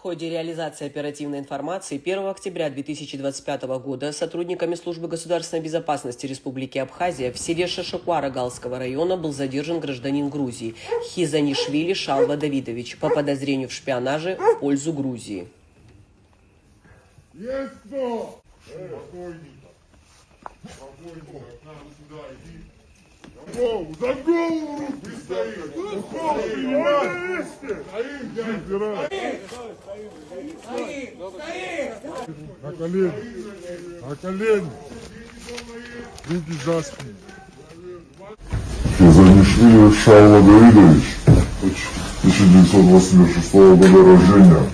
ходе реализации оперативной информации 1 октября 2025 года сотрудниками Службы государственной безопасности Республики Абхазия в селе Шашакуара Галского района был задержан гражданин Грузии Хизанишвили Шалва Давидович по подозрению в шпионаже в пользу Грузии. Есть кто? Спокойненько. Спокойненько. Надо сюда иди. За голову руки стоит! На колени! На колени! Руки за спину! Хизанишвили Шалва Давидович, 1986 года рождения.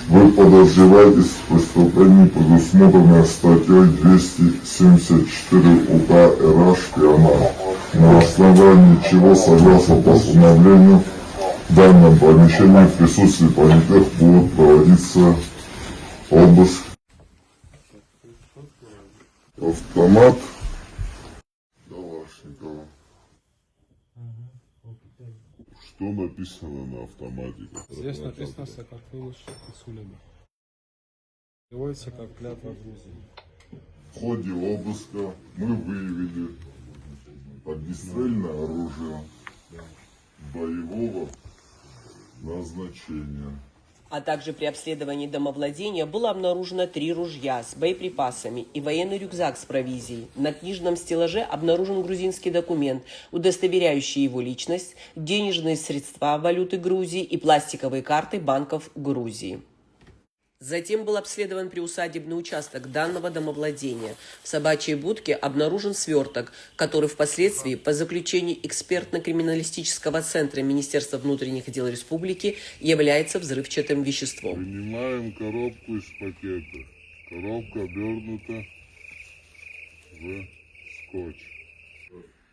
Вы подозреваетесь в преступлении, предусмотренной статьей 274 УК РА «Шпионаж», на основании чего, согласно постановлению, в данном помещении в присутствии понятых будет проводиться обыск. Автомат Калашникова. Что написано на автомате? Здесь написано Саакашвили Исулина. Переводится как клятва Грузии. В ходе обыска мы выявили огнестрельное оружие боевого назначения. А также при обследовании домовладения было обнаружено 3 ружья с боеприпасами и военный рюкзак с провизией. На книжном стеллаже обнаружен грузинский документ, удостоверяющий его личность, денежные средства валюты Грузии и пластиковые карты банков Грузии. Затем был обследован приусадебный участок данного домовладения. В собачьей будке обнаружен сверток, который впоследствии, по заключению экспертно-криминалистического центра Министерства внутренних дел Республики, является взрывчатым веществом. Принимаем коробку из пакета. Коробка обернута в скотч.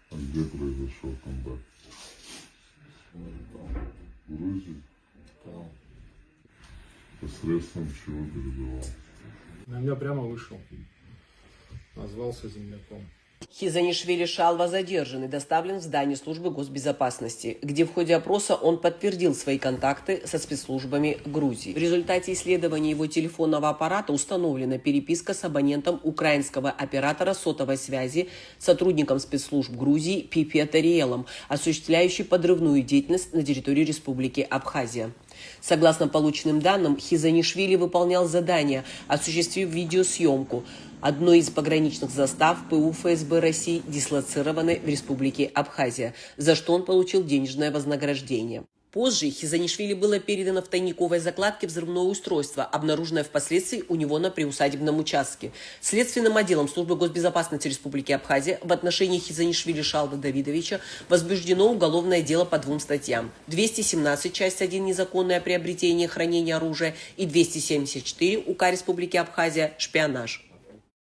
А где произошел контакт? В Грузии? Посредством чего передавал? На меня прямо вышел. Назвался земляком. Хизанишвили Шалва задержан и доставлен в здание службы госбезопасности, где в ходе опроса он подтвердил свои контакты со спецслужбами Грузии. В результате исследования его телефонного аппарата установлена переписка с абонентом украинского оператора сотовой связи, сотрудником спецслужб Грузии Пипетариелом, осуществляющий подрывную деятельность на территории Республики Абхазия. Согласно полученным данным, Хизанишвили выполнял задание, осуществив видеосъемку одной из пограничных застав ПУ ФСБ России, дислоцированной в Республике Абхазия, за что он получил денежное вознаграждение. Позже Хизанишвили было передано в тайниковой закладке взрывное устройство, обнаруженное впоследствии у него на приусадебном участке. Следственным отделом Службы госбезопасности Республики Абхазия в отношении Хизанишвили Шалвы Давидовича возбуждено уголовное дело по 2 статьям. 217, часть 1 «Незаконное приобретение и хранение оружия» и 274 УК Республики Абхазия «Шпионаж».